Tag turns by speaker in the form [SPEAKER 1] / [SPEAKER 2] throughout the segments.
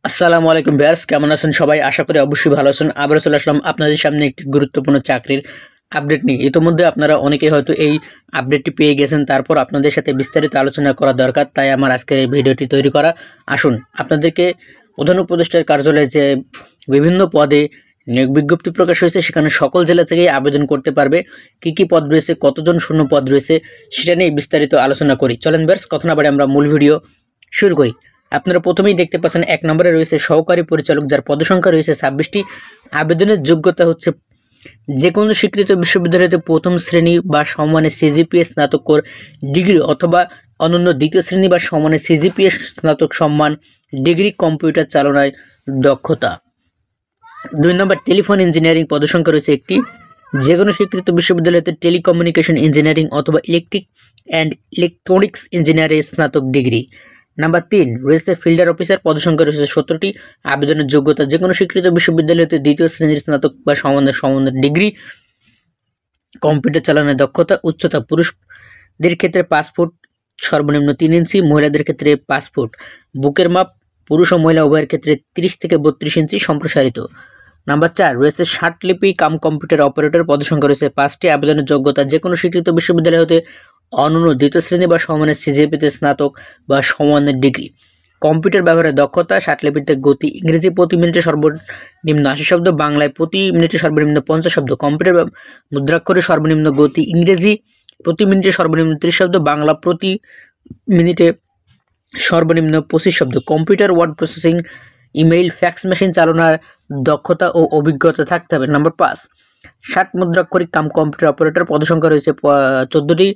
[SPEAKER 1] আসসালামু আলাইকুম ভিউয়ার্স, কেমন আছেন সবাই? আশা করি অবশ্যই ভালো আছেন। আবারও চলে আসলাম আপনাদের সামনে একটি গুরুত্বপূর্ণ চাকরির আপডেট নিয়ে। ইতোমধ্যে আপনারা অনেকেই হয়তো এই আপডেটটি পেয়ে গেছেন। তারপর আপনাদের সাথে বিস্তারিত আলোচনা করা দরকার। তাই আমার আজকের এই ভিডিওটি তৈরি করা। আসুন আপনাদেরকে প্রধান উপদেষ্টার কার্যালয়ে যে বিভিন্ন পদে নিয়োগ বিজ্ঞপ্তি প্রকাশ হয়েছে, সেখানে সকল জেলা থেকেই আবেদন করতে পারবে। কি পদ রয়েছে, কতজন শূন্য পদ রয়েছে, সেটা নিয়ে বিস্তারিত আলোচনা করি। চলেন ভিউয়ার্স, কথা না বাড়ে আমরা মূল ভিডিও শুরু করি। আপনারা প্রথমেই দেখতে পাচ্ছেন ১ নম্বরে রয়েছে সহকারী পরিচালক, যার পদসংখ্যা রয়েছে ২৬টি। আবেদনের যোগ্যতা হচ্ছে যেকোনো স্বীকৃত বিশ্ববিদ্যালয়তে প্রথম শ্রেণী বা সমমানের সিজিপিএ স্নাতকোত্তর ডিগ্রি অথবা অনন্য দ্বিতীয় শ্রেণী বা সমমানের সিজিপিএ স্নাতক সম্মান ডিগ্রি, কম্পিউটার চালনায় দক্ষতা। ২ নম্বর টেলিফোন ইঞ্জিনিয়ারিং, পদসংখ্যা রয়েছে ১টি। যেকোনো স্বীকৃত বিশ্ববিদ্যালয়তে টেলিকমিউনিকেশন ইঞ্জিনিয়ারিং অথবা ইলেকট্রিক অ্যান্ড ইলেকট্রনিক্স ইঞ্জিনিয়ারিং স্নাতক ডিগ্রি। নাম্বার ৩ রয়েছে ফিল্ডার অফিসার, পদসংখ্যা রয়েছে ১৭টি। আবেদনের যোগ্যতা যেকোনো স্বীকৃত বিশ্ববিদ্যালয়তে দ্বিতীয় শ্রেণীর স্নাতক বা সমমানের ডিগ্রি, কম্পিউটার চালানোর দক্ষতা। উচ্চতা পুরুষদের ক্ষেত্রে ৫ ফুট সর্বনিম্ন ৩ ইঞ্চি, মহিলাদের ক্ষেত্রে ৫ ফুট। বুকের মাপ পুরুষ ও মহিলা উভয়ের ক্ষেত্রে ৩০ থেকে ৩২ ইঞ্চি সম্প্রসারিত। নাম্বার ৪ রয়েছে ষাটলিপি কাম কম্পিউটার অপারেটর, পদসংখ্যা রয়েছে ৫টি। আবেদনের যোগ্যতা যেকোনো স্বীকৃত বিশ্ববিদ্যালয় হতে অনন্য দ্বিতীয় শ্রেণী বা সমমানের সিজিপিতে স্নাতক বা সমমানের ডিগ্রি। কম্পিউটার ব্যবহারের দক্ষতা, ষাটলিপিতে গতি ইংরেজি প্রতি মিনিটে সর্বনিম্ন ৮০ শব্দ, বাংলায় প্রতি মিনিটে সর্বনিম্ন ৫০ শব্দ। কম্পিউটার মুদ্রাক্ষরে সর্বনিম্ন গতি ইংরেজি প্রতি মিনিটে সর্বনিম্ন ৩০ শব্দ, বাংলা প্রতি মিনিটে সর্বনিম্ন ২৫ শব্দ। Computer word processing, email, fax machine চালনার দক্ষতা ও অভিজ্ঞতা থাকতে হবে। নাম্বার ৫ ষাট মুদ্রাক্ষরিক কাম কম্পিউটার অপারেটর, পদসংখ্যা রয়েছে ১৪টি।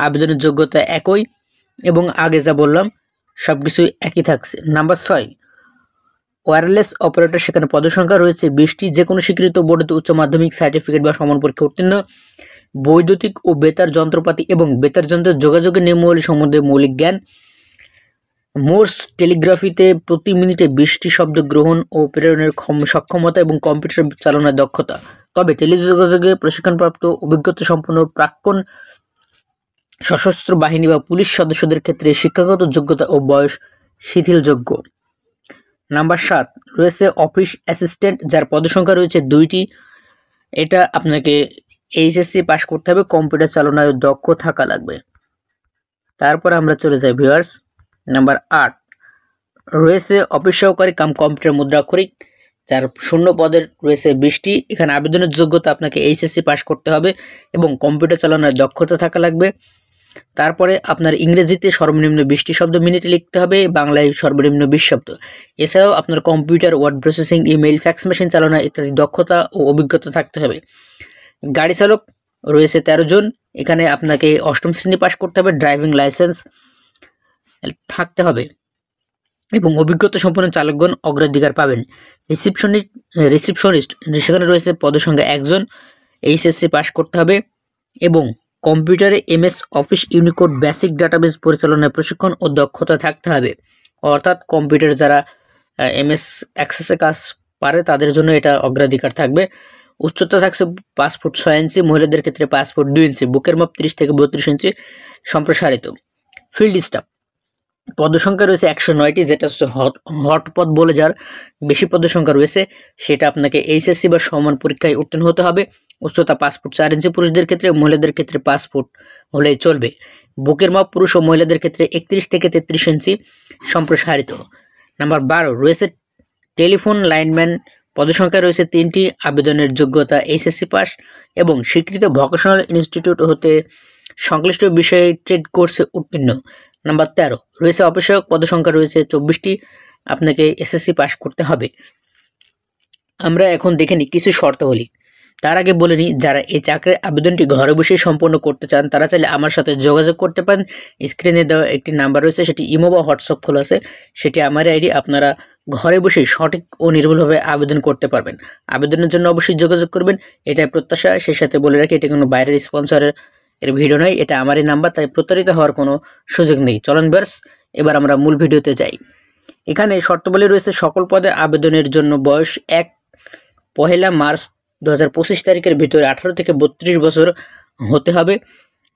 [SPEAKER 1] আবেদনের যোগ্যতা একই এবং আগে যা বললাম সবকিছুই একই থাকছে। নাম্বার ৬ ওয়্যারলেস অপারেটর, সেখানে পদসংখ্যা রয়েছে ২০টি। যেকোনো স্বীকৃত বোর্ডে উচ্চ মাধ্যমিক সার্টিফিকেট বা সমান পরীক্ষা উত্তীর্ণ, বৈদ্যুতিক ও বেতার যন্ত্রপাতি এবং বেতার যন্ত্রের যোগাযোগের নিয়মাবলী সম্বন্ধে মৌলিক জ্ঞান। মোর্স টেলিগ্রাফিতে প্রতি মিনিটে ২০টি শব্দ গ্রহণ ও প্রেরণের সক্ষমতা এবং কম্পিউটার চালনার দক্ষতা। তবে টেলিযোগাযোগে প্রশিক্ষণপ্রাপ্ত অভিজ্ঞতা সম্পন্ন প্রাক্তন সশস্ত্র বাহিনী বা পুলিশ সদস্যদের ক্ষেত্রে শিক্ষাগত যোগ্যতা ও বয়স শিথিলযোগ্য। নাম্বার ৭ রয়েছে অফিস অ্যাসিস্ট্যান্ট, যার পদসংখ্যা রয়েছে ২টি। এটা আপনাকে এইচএসসি পাস করতে হবে, কম্পিউটার চালনায় দক্ষ থাকা লাগবে। তারপর আমরা চলে যাই ভিউয়ার্স, নাম্বার ৮ রয়েছে অফিস সহকারী কাম কম্পিউটার মুদ্রাক্ষরিক, যার শূন্য পদের রয়েছে ২০টি। এখানে আবেদনের যোগ্যতা আপনাকে এইচএসসি পাস করতে হবে এবং কম্পিউটার চালানোর দক্ষতা থাকা লাগবে। তারপরে আপনার ইংরেজিতে সর্বনিম্ন ২০টি শব্দ মিনিটে লিখতে হবে, বাংলায় সর্বনিম্ন ২০ শব্দ। এছাড়াও আপনার computer, word processing, email, fax machine চালনা ইত্যাদি দক্ষতা ও অভিজ্ঞতা থাকতে হবে। গাড়ি চালক রয়েছে ১৩ জন। এখানে আপনাকে ৮ম শ্রেণী পাস করতে হবে, ড্রাইভিং লাইসেন্স থাকতে হবে এবং অভিজ্ঞতা সম্পন্ন চালকগণ অগ্রাধিকার পাবেন। রিসিপশনিস্ট সেখানে রয়েছে পদসংখ্যা ১ জন, এইচএসসি পাস করতে হবে এবং কম্পিউটারে MS office Unicode basic database পরিচালনায় প্রশিক্ষণ ও দক্ষতা থাকতে হবে। অর্থাৎ কম্পিউটার যারা এমএস অ্যাক্সেসে কাজ পারে তাদের জন্য এটা অগ্রাধিকার থাকবে। উচ্চতা থাকছে ৫ ফুট ৬ ইঞ্চি, মহিলাদের ক্ষেত্রে ৫ ফুট ২ ইঞ্চি, বুকের মাপ ৩০ থেকে ৩২ ইঞ্চি সম্প্রসারিত। ফিল্ড স্টাফ পদসংখ্যা রয়েছে ১০৯টি, যেটা হচ্ছে হট পদ বলে যার বেশি পদসংখ্যা রয়েছে, সেটা আপনাকে এইচএসসি বা সমান পরীক্ষায় উত্তীর্ণ হতে হবে। উচ্চতা ৫ ফুট ৪ ইঞ্চি পুরুষদের ক্ষেত্রে, মহিলাদের ক্ষেত্রে ৫ ফুট হলেই চলবে। বুকের মাপ পুরুষ ও মহিলাদের ক্ষেত্রে ৩১ থেকে ৩৩ ইঞ্চি সম্প্রসারিত। নাম্বার ১২ রয়েছে টেলিফোন লাইনম্যান, পদসংখ্যা রয়েছে ৩টি। আবেদনের যোগ্যতা এইচএসসি পাস এবং স্বীকৃত ভোকেশনাল ইনস্টিটিউট হতে সংশ্লিষ্ট বিষয়ে ট্রেড কোর্সে উত্তীর্ণ। নাম্বার ১৩ রয়েছে অফিসক, পদসংখ্যা রয়েছে ২৪টি। আপনাকে এসএসসি পাস করতে হবে। আমরা এখন দেখে নিই কিছু শর্তাবলী। তার আগে বলে নিই, যারা এই চাকরির আবেদনটি ঘরে বসেই সম্পন্ন করতে চান তারা চাইলে আমার সাথে যোগাযোগ করতে পারেন। স্ক্রিনে দেওয়া একটি নাম্বার রয়েছে, সেটি ইমো বা হোয়াটসঅ্যাপ খোলা আছে, সেটি আমার আইডি। আপনারা ঘরে বসেই সঠিক ও নির্ভুলভাবে আবেদন করতে পারবেন। আবেদনের জন্য অবশ্যই যোগাযোগ করবেন, এটাই প্রত্যাশা। সেই সাথে বলে রাখি, এটা কোনো বাইরের স্পন্সরের ভিডিও নয়, এটা আমারই নাম্বার, তাই প্রতারিত হওয়ার কোনো সুযোগ নেই। চলুন ভিউয়ার্স, এবার আমরা মূল ভিডিওতে যাই। এখানে শর্তাবলী রয়েছে, সকল পদে আবেদনের জন্য বয়স ১ মার্চ ২০২৫ তারিখের ভিতরে ১৮ থেকে ৩২ বছর হতে হবে।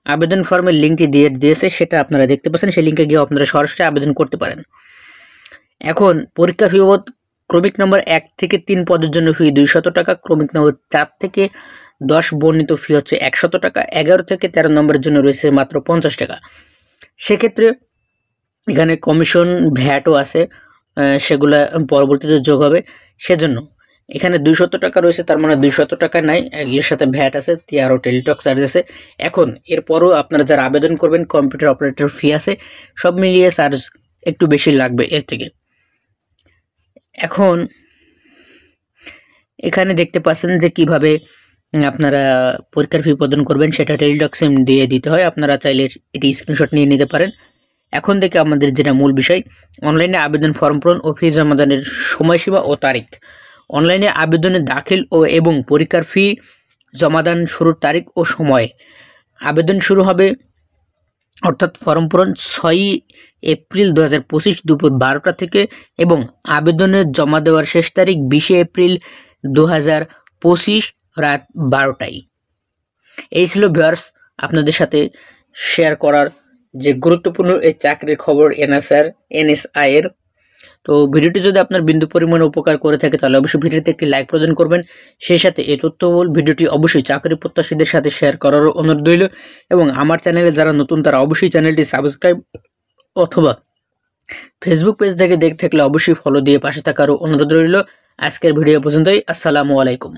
[SPEAKER 1] আবেদন ফর্মের লিঙ্কটি দিয়েছে, সেটা আপনারা দেখতে পাচ্ছেন। সেই লিঙ্কে গিয়ে আপনারা সরাসরি আবেদন করতে পারেন। এখন পরীক্ষা ফি বাবদ ক্রমিক নম্বর 1 থেকে 3 পদের জন্য ফি 200 টাকা, ক্রমিক নম্বর 4 থেকে 10 বর্ণিত ফি হচ্ছে 100 টাকা, 11 থেকে 13 নম্বরের জন্য রয়েছে মাত্র 50 টাকা। সেক্ষেত্রে এখানে কমিশন ভ্যাটও আছে, সেগুলা পরবর্তীতে যোগ হবে। সেজন্য এখানে 200 টাকা রয়েছে, তার মানে 200 টাকা নাই, এর সাথে ভ্যাট আছে, আরও টেলিটক চার্জ আছে। এখন এরপরও আপনারা যারা আবেদন করবেন কম্পিউটার অপারেটর ফি আছে, সব মিলিয়ে চার্জ একটু বেশি লাগবে এর থেকে। এখন এখানে দেখতে পাচ্ছেন যে কিভাবে আপনারা পরীক্ষার ফি প্রদান করবেন, সেটা টেলিটক সিম দিয়ে দিতে হয়। আপনারা চাইলে এটি স্ক্রিনশট নিয়ে নিতে পারেন। এখন থেকে আমাদের যেটা মূল বিষয়, অনলাইনে আবেদন ফর্ম পূরণ ও ফি জমাদানের সময়সীমা ও তারিখ। অনলাইনে আবেদনের দাখিল এবং পরীক্ষার ফি জমাদান শুরুর তারিখ ও সময়। আবেদন শুরু হবে অর্থাৎ ফর্ম পূরণ 6 এপ্রিল 2025 দুপুর 12টা থেকে এবং আবেদনের জমা দেওয়ার শেষ তারিখ 20 এপ্রিল 2025 রাত 12টায়। এই ছিল ভিউয়ার্স আপনাদের সাথে শেয়ার করার যে গুরুত্বপূর্ণ এই চাকরির খবর এনএসআই এর। তো ভিডিওটি যদি আপনার বিন্দু পরিমাণে উপকার করে থাকে তাহলে অবশ্যই ভিডিওতে একটি লাইক প্রদান করবেন। সেই সাথে এই তথ্যবহুল ভিডিওটি অবশ্যই চাকরি প্রত্যাশীদের সাথে শেয়ার করার অনুরোধ রইল এবং আমার চ্যানেলে যারা নতুন তারা অবশ্যই চ্যানেলটি সাবস্ক্রাইব অথবা ফেসবুক পেজ থেকে দেখে থাকলে অবশ্যই ফলো দিয়ে পাশে থাকারও অনুরোধ রইল। আজকের ভিডিও পর্যন্তই। আসসালামু আলাইকুম।